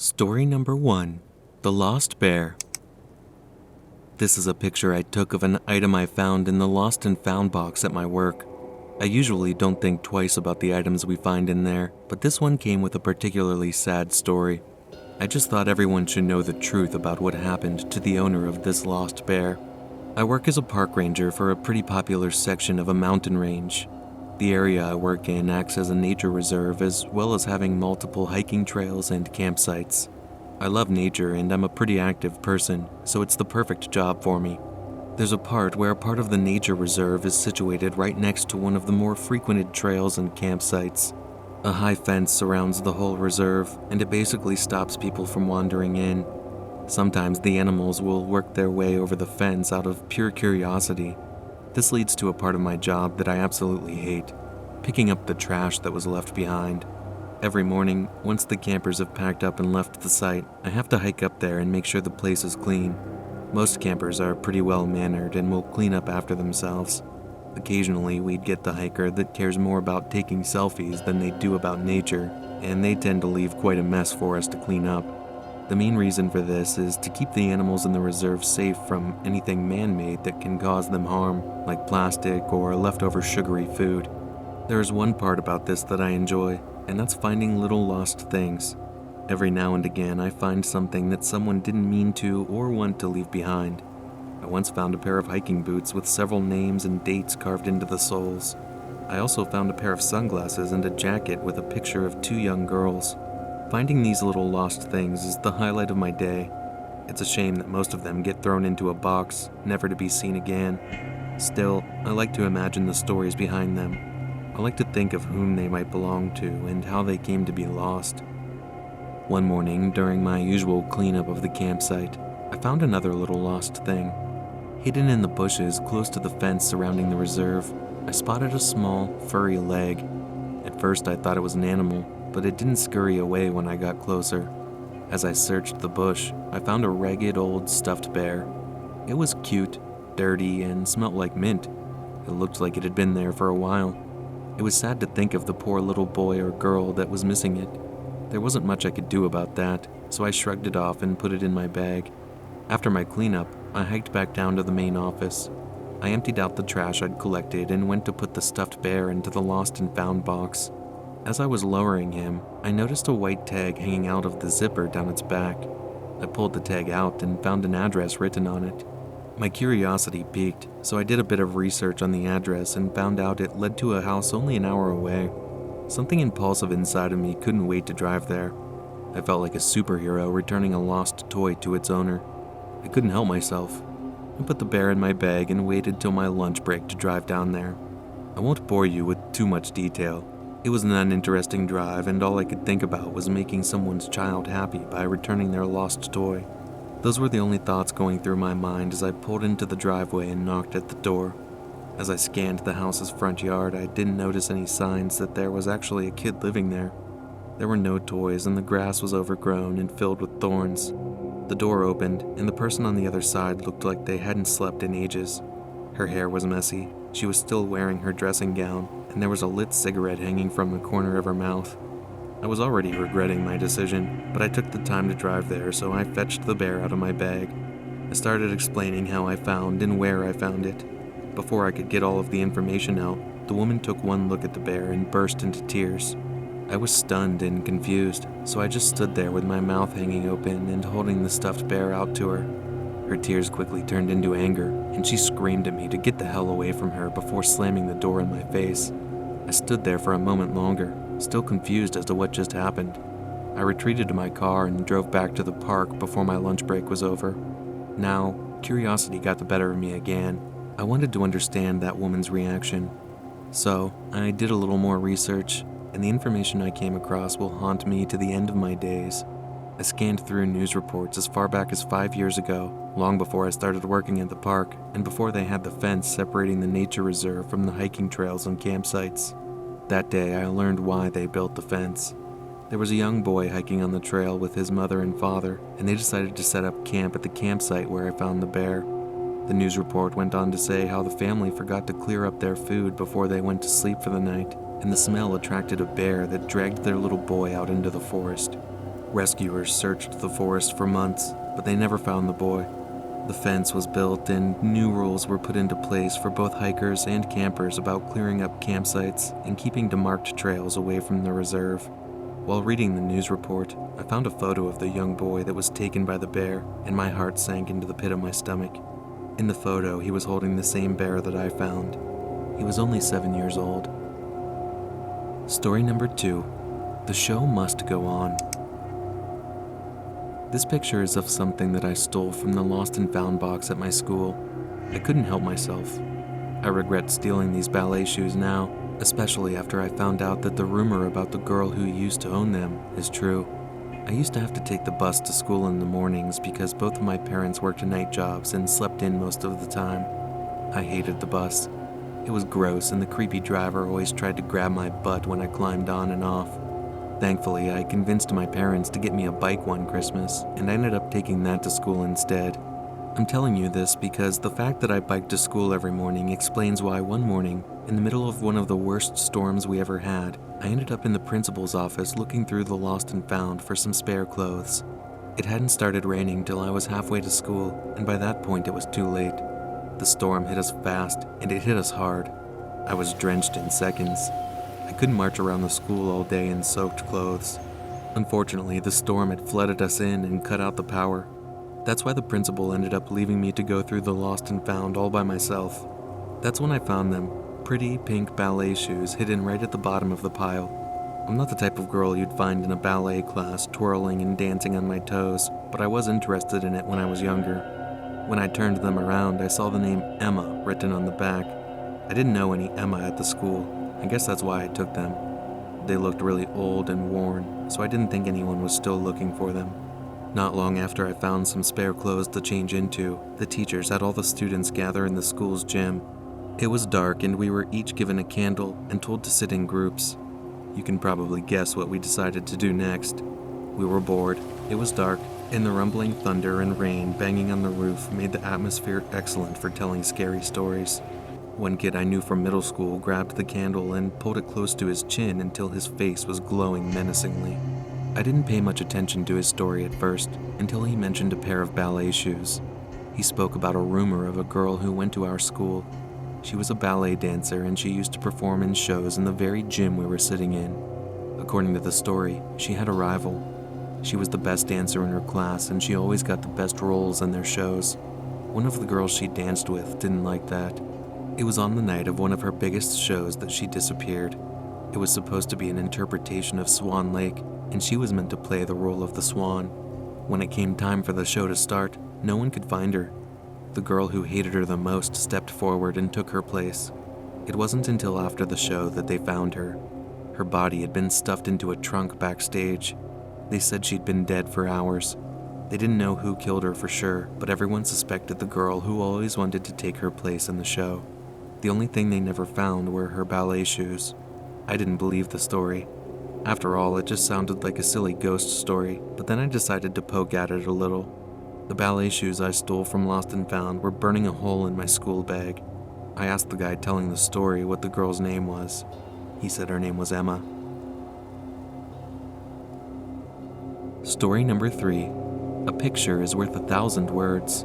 Story number 1. The Lost Bear. This is a picture I took of an item I found in the lost and found box at my work. I usually don't think twice about the items we find in there, but this one came with a particularly sad story. I just thought everyone should know the truth about what happened to the owner of this lost bear. I work as a park ranger for a pretty popular section of a mountain range. The area I work in acts as a nature reserve as well as having multiple hiking trails and campsites. I love nature and I'm a pretty active person, so it's the perfect job for me. There's a part where a part of the nature reserve is situated right next to one of the more frequented trails and campsites. A high fence surrounds the whole reserve, and it basically stops people from wandering in. Sometimes the animals will work their way over the fence out of pure curiosity. This leads to a part of my job that I absolutely hate, picking up the trash that was left behind. Every morning, once the campers have packed up and left the site, I have to hike up there and make sure the place is clean. Most campers are pretty well-mannered and will clean up after themselves. Occasionally, we'd get the hiker that cares more about taking selfies than they do about nature, and they tend to leave quite a mess for us to clean up. The main reason for this is to keep the animals in the reserve safe from anything man-made that can cause them harm, like plastic or leftover sugary food. There is one part about this that I enjoy, and that's finding little lost things. Every now and again, I find something that someone didn't mean to or want to leave behind. I once found a pair of hiking boots with several names and dates carved into the soles. I also found a pair of sunglasses and a jacket with a picture of two young girls. Finding these little lost things is the highlight of my day. It's a shame that most of them get thrown into a box, never to be seen again. Still, I like to imagine the stories behind them. I like to think of whom they might belong to and how they came to be lost. One morning, during my usual cleanup of the campsite, I found another little lost thing. Hidden in the bushes close to the fence surrounding the reserve, I spotted a small, furry leg. At first I thought it was an animal, but it didn't scurry away when I got closer. As I searched the bush, I found a ragged old stuffed bear. It was cute, dirty, and smelled like mint. It looked like it had been there for a while. It was sad to think of the poor little boy or girl that was missing it. There wasn't much I could do about that, so I shrugged it off and put it in my bag. After my cleanup, I hiked back down to the main office. I emptied out the trash I'd collected and went to put the stuffed bear into the lost and found box. As I was lowering him, I noticed a white tag hanging out of the zipper down its back. I pulled the tag out and found an address written on it. My curiosity piqued, so I did a bit of research on the address and found out it led to a house only an hour away. Something impulsive inside of me couldn't wait to drive there. I felt like a superhero returning a lost toy to its owner. I couldn't help myself. I put the bear in my bag and waited till my lunch break to drive down there. I won't bore you with too much detail. It was an uninteresting drive, and all I could think about was making someone's child happy by returning their lost toy. Those were the only thoughts going through my mind as I pulled into the driveway and knocked at the door. As I scanned the house's front yard, I didn't notice any signs that there was actually a kid living there. There were no toys, and the grass was overgrown and filled with thorns. The door opened, and the person on the other side looked like they hadn't slept in ages. Her hair was messy, she was still wearing her dressing gown, and there was a lit cigarette hanging from the corner of her mouth. I was already regretting my decision, but I took the time to drive there, so I fetched the bear out of my bag. I started explaining how I found and where I found it. Before I could get all of the information out, the woman took one look at the bear and burst into tears. I was stunned and confused, so I just stood there with my mouth hanging open and holding the stuffed bear out to her. Her tears quickly turned into anger, and she screamed at me to get the hell away from her before slamming the door in my face. I stood there for a moment longer, still confused as to what just happened. I retreated to my car and drove back to the park before my lunch break was over. Now, curiosity got the better of me again. I wanted to understand that woman's reaction. So, I did a little more research, and the information I came across will haunt me to the end of my days. I scanned through news reports as far back as 5 years ago, long before I started working at the park, and before they had the fence separating the nature reserve from the hiking trails and campsites. That day, I learned why they built the fence. There was a young boy hiking on the trail with his mother and father, and they decided to set up camp at the campsite where I found the bear. The news report went on to say how the family forgot to clear up their food before they went to sleep for the night, and the smell attracted a bear that dragged their little boy out into the forest. Rescuers searched the forest for months, but they never found the boy. The fence was built and new rules were put into place for both hikers and campers about clearing up campsites and keeping demarked trails away from the reserve. While reading the news report, I found a photo of the young boy that was taken by the bear, and my heart sank into the pit of my stomach. In the photo, he was holding the same bear that I found. He was only 7 years old. Story number 2. The show must go on. This picture is of something that I stole from the lost and found box at my school. I couldn't help myself. I regret stealing these ballet shoes now, especially after I found out that the rumor about the girl who used to own them is true. I used to have to take the bus to school in the mornings because both of my parents worked night jobs and slept in most of the time. I hated the bus. It was gross and the creepy driver always tried to grab my butt when I climbed on and off. Thankfully, I convinced my parents to get me a bike one Christmas, and I ended up taking that to school instead. I'm telling you this because the fact that I biked to school every morning explains why one morning, in the middle of one of the worst storms we ever had, I ended up in the principal's office looking through the lost and found for some spare clothes. It hadn't started raining till I was halfway to school, and by that point it was too late. The storm hit us fast, and it hit us hard. I was drenched in seconds. I couldn't march around the school all day in soaked clothes. Unfortunately, the storm had flooded us in and cut out the power. That's why the principal ended up leaving me to go through the lost and found all by myself. That's when I found them, pretty pink ballet shoes hidden right at the bottom of the pile. I'm not the type of girl you'd find in a ballet class twirling and dancing on my toes, but I was interested in it when I was younger. When I turned them around, I saw the name Emma written on the back. I didn't know any Emma at the school. I guess that's why I took them. They looked really old and worn, so I didn't think anyone was still looking for them. Not long after I found some spare clothes to change into, the teachers had all the students gather in the school's gym. It was dark and we were each given a candle and told to sit in groups. You can probably guess what we decided to do next. We were bored, it was dark, and the rumbling thunder and rain banging on the roof made the atmosphere excellent for telling scary stories. One kid I knew from middle school grabbed the candle and pulled it close to his chin until his face was glowing menacingly. I didn't pay much attention to his story at first, until he mentioned a pair of ballet shoes. He spoke about a rumor of a girl who went to our school. She was a ballet dancer and she used to perform in shows in the very gym we were sitting in. According to the story, she had a rival. She was the best dancer in her class and she always got the best roles in their shows. One of the girls she danced with didn't like that. It was on the night of one of her biggest shows that she disappeared. It was supposed to be an interpretation of Swan Lake, and she was meant to play the role of the swan. When it came time for the show to start, no one could find her. The girl who hated her the most stepped forward and took her place. It wasn't until after the show that they found her. Her body had been stuffed into a trunk backstage. They said she'd been dead for hours. They didn't know who killed her for sure, but everyone suspected the girl who always wanted to take her place in the show. The only thing they never found were her ballet shoes. I didn't believe the story. After all, it just sounded like a silly ghost story, but then I decided to poke at it a little. The ballet shoes I stole from Lost and Found were burning a hole in my school bag. I asked the guy telling the story what the girl's name was. He said her name was Emma. Story number 3. A picture is worth 1,000 words.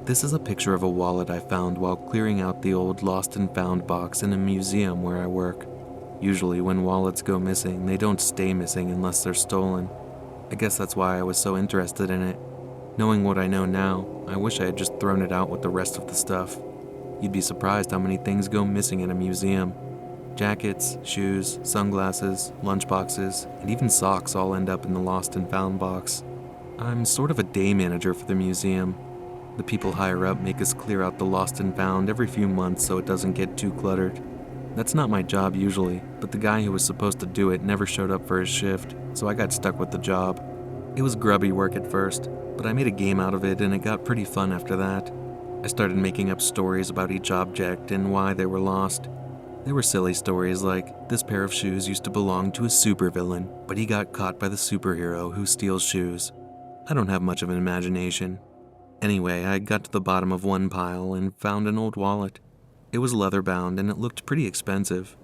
This is a picture of a wallet I found while clearing out the old Lost and Found box in a museum where I work. Usually when wallets go missing, they don't stay missing unless they're stolen. I guess that's why I was so interested in it. Knowing what I know now, I wish I had just thrown it out with the rest of the stuff. You'd be surprised how many things go missing in a museum. Jackets, shoes, sunglasses, lunchboxes, and even socks all end up in the Lost and Found box. I'm sort of a day manager for the museum. The people higher up make us clear out the Lost and Found every few months so it doesn't get too cluttered. That's not my job usually, but the guy who was supposed to do it never showed up for his shift, so I got stuck with the job. It was grubby work at first, but I made a game out of it and it got pretty fun after that. I started making up stories about each object and why they were lost. There were silly stories like, this pair of shoes used to belong to a supervillain, but he got caught by the superhero who steals shoes. I don't have much of an imagination. Anyway, I got to the bottom of one pile and found an old wallet. It was leather-bound and it looked pretty expensive.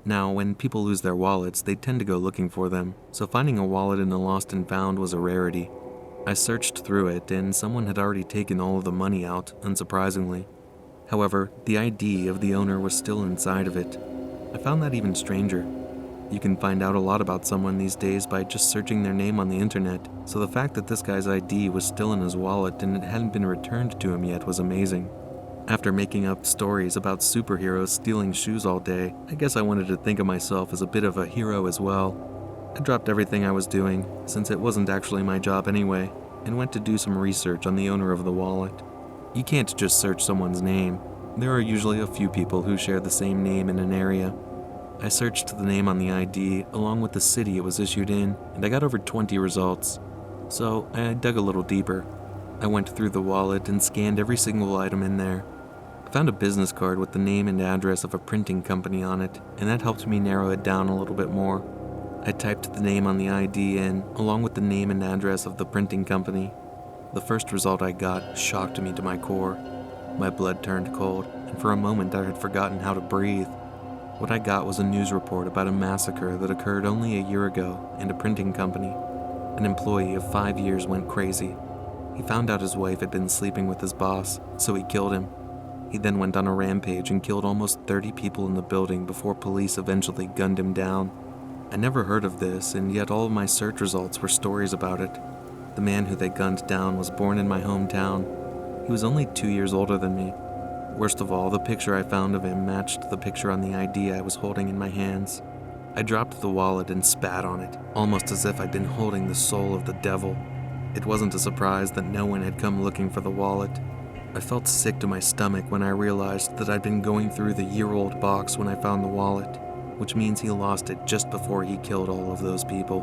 Now, when people lose their wallets, they tend to go looking for them, so finding a wallet in a lost and found was a rarity. I searched through it, and someone had already taken all of the money out, unsurprisingly. However, the ID of the owner was still inside of it. I found that even stranger. You can find out a lot about someone these days by just searching their name on the internet, so the fact that this guy's ID was still in his wallet and it hadn't been returned to him yet was amazing. After making up stories about superheroes stealing shoes all day, I guess I wanted to think of myself as a bit of a hero as well. I dropped everything I was doing, since it wasn't actually my job anyway, and went to do some research on the owner of the wallet. You can't just search someone's name. There are usually a few people who share the same name in an area. I searched the name on the ID along with the city it was issued in, and I got over 20 results. So I dug a little deeper. I went through the wallet and scanned every single item in there. I found a business card with the name and address of a printing company on it, and that helped me narrow it down a little bit more. I typed the name on the ID in, along with the name and address of the printing company. The first result I got shocked me to my core. My blood turned cold, and for a moment I had forgotten how to breathe. What I got was a news report about a massacre that occurred only a year ago in a printing company. An employee of 5 years went crazy. He found out his wife had been sleeping with his boss, so he killed him. He then went on a rampage and killed almost 30 people in the building before police eventually gunned him down. I never heard of this, and yet all of my search results were stories about it. The man who they gunned down was born in my hometown. He was only 2 years older than me. Worst of all, the picture I found of him matched the picture on the ID I was holding in my hands. I dropped the wallet and spat on it, almost as if I'd been holding the soul of the devil. It wasn't a surprise that no one had come looking for the wallet. I felt sick to my stomach when I realized that I'd been going through the year-old box when I found the wallet, which means he lost it just before he killed all of those people.